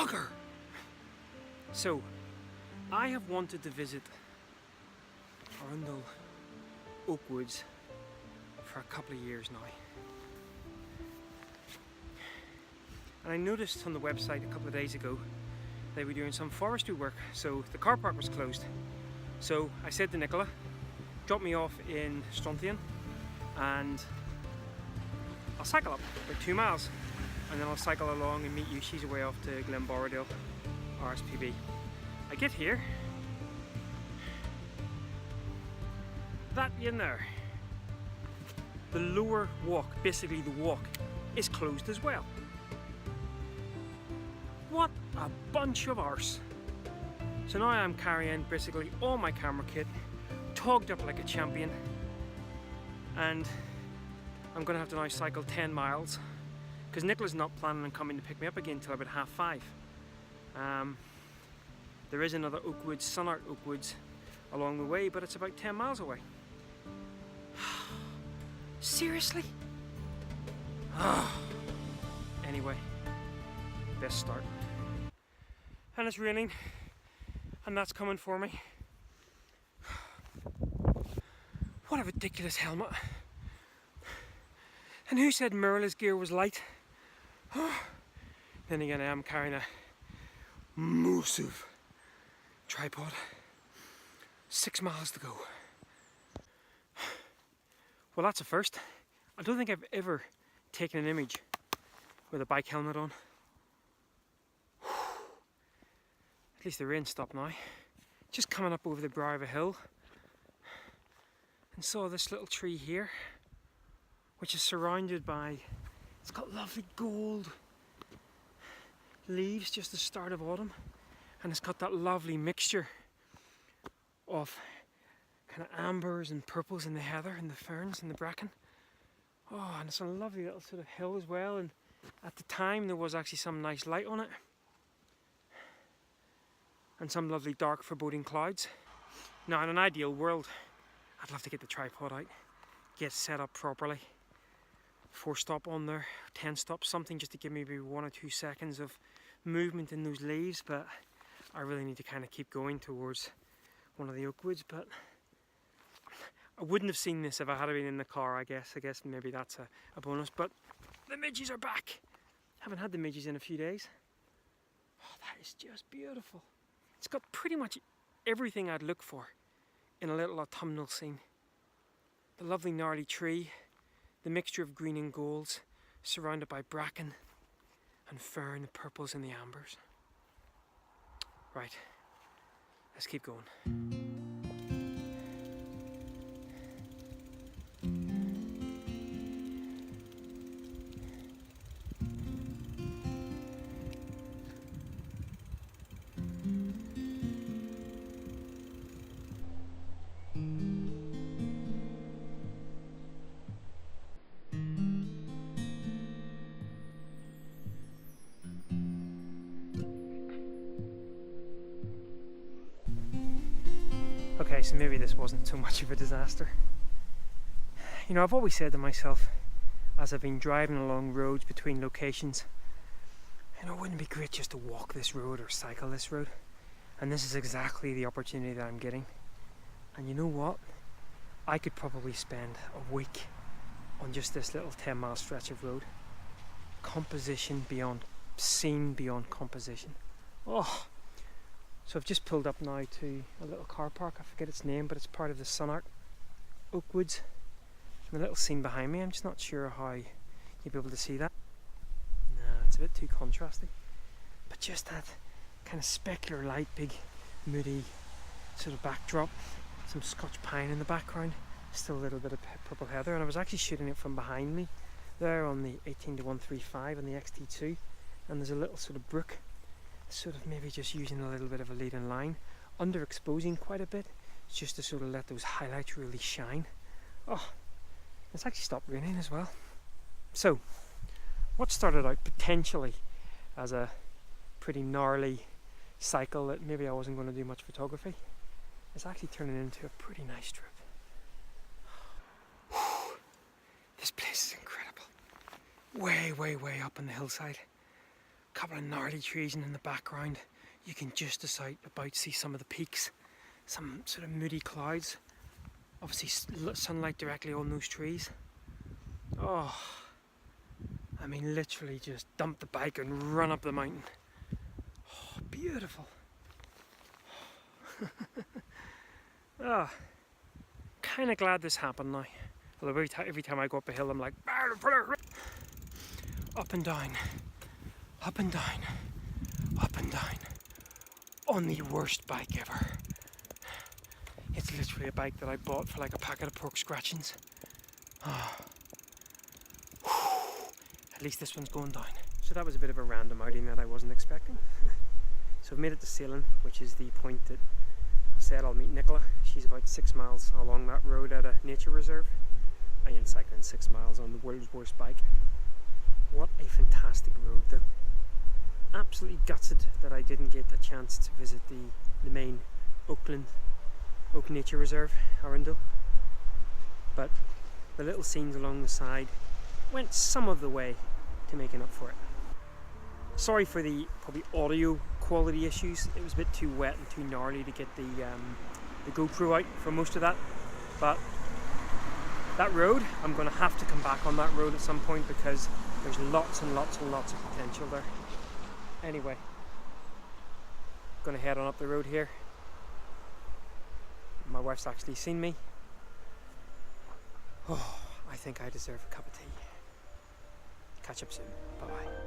Bugger! So, I have wanted to visit Arundel Oak Woods for a couple of years now. And I noticed on the website a couple of days ago they were doing some forestry work, so the car park was closed. So I said to Nicola, drop me off in Strontian and I'll cycle up for 2 miles and then I'll cycle along and meet you. She's away off to Glenborrow RSPB. I get here, that in there, the lower walk, basically the walk, is closed as well. What a bunch of arse. So now I'm carrying basically all my camera kit, togged up like a champion, and I'm gonna have to now cycle 10 miles because Nicola's not planning on coming to pick me up again until about 5:30. There is another Oakwoods, Sunart Oakwoods along the way, but it's about 10 miles away. Seriously? Anyway, best start. And it's raining, and that's coming for me. What a ridiculous helmet. And who said mirrorless gear was light? Then again, I am carrying a massive tripod. 6 miles to go. Well, that's a first. I don't think I've ever taken an image with a bike helmet on. At least the rain stopped now. Just coming up over the brow of a hill and saw this little tree here, which is surrounded by, it's got lovely gold leaves, just the start of autumn, and it's got that lovely mixture of kind of ambers and purples in the heather and the ferns and the bracken. Oh, and it's a lovely little sort of hill as well, and at the time there was actually some nice light on it and some lovely dark foreboding clouds. Now in an ideal world I'd love to get the tripod out, get set up properly, 4-stop on there, 10-stop, something just to give me maybe 1 or 2 seconds of movement in those leaves, but I really need to kind of keep going towards one of the oak woods. But I wouldn't have seen this if I had been in the car, I guess maybe that's a bonus. But the midges are back. Haven't had the midges in a few days. Oh, that is just beautiful. It's got pretty much everything I'd look for in a little autumnal scene. The lovely gnarly tree, the mixture of green and golds, surrounded by bracken and fern, the purples and the ambers. Right, let's keep going. Okay, so maybe this wasn't so much of a disaster. You know, I've always said to myself, as I've been driving along roads between locations, you know, wouldn't it be great just to walk this road or cycle this road? And this is exactly the opportunity that I'm getting. And you know what? I could probably spend a week on just this little 10-mile stretch of road. Composition beyond, scene beyond composition. Oh! So I've just pulled up now to a little car park, I forget its name, but it's part of the Sunart Oak Woods. And the little scene behind me, I'm just not sure how you'll be able to see that. No, it's a bit too contrasting. But just that kind of specular light, big moody sort of backdrop, some Scotch pine in the background, still a little bit of purple heather, and I was actually shooting it from behind me there on the 18-135 on the XT2, and there's a little sort of brook, sort of maybe just using a little bit of a lead in line, underexposing quite a bit, just to sort of let those highlights really shine. Oh, it's actually stopped raining as well. So, what started out potentially as a pretty gnarly cycle that maybe I wasn't going to do much photography is actually turning into a pretty nice trip. This place is incredible. Way, way, way up on the hillside. couple of gnarly trees, and in the background you can just about see some of the peaks, some sort of moody clouds, obviously sunlight directly on those trees. Oh, I mean literally just dump the bike and run up the mountain. Oh, beautiful. Oh, kind of glad this happened now. Although every time I go up a hill I'm like up and down, up and down, up and down, on the worst bike ever. It's literally a bike that I bought for like a packet of pork scratchings. Oh. At least this one's going down. So that was a bit of a random outing that I wasn't expecting. So I've made it to Salem, which is the point that I said I'll meet Nicola. She's about 6 miles along that road at a nature reserve. I am cycling 6 miles on the world's worst bike. What a fantastic road though. Absolutely gutted that I didn't get a chance to visit the main Oak Nature Reserve, Arundel. But the little scenes along the side went some of the way to making up for it. Sorry for the probably audio quality issues. It was a bit too wet and too gnarly to get the GoPro out for most of that. But that road, I'm going to have to come back on that road at some point because there's lots and lots and lots of potential there. Anyway, going to head on up the road here. My wife's actually seen me. Oh, I think I deserve a cup of tea. Catch up soon. Bye bye.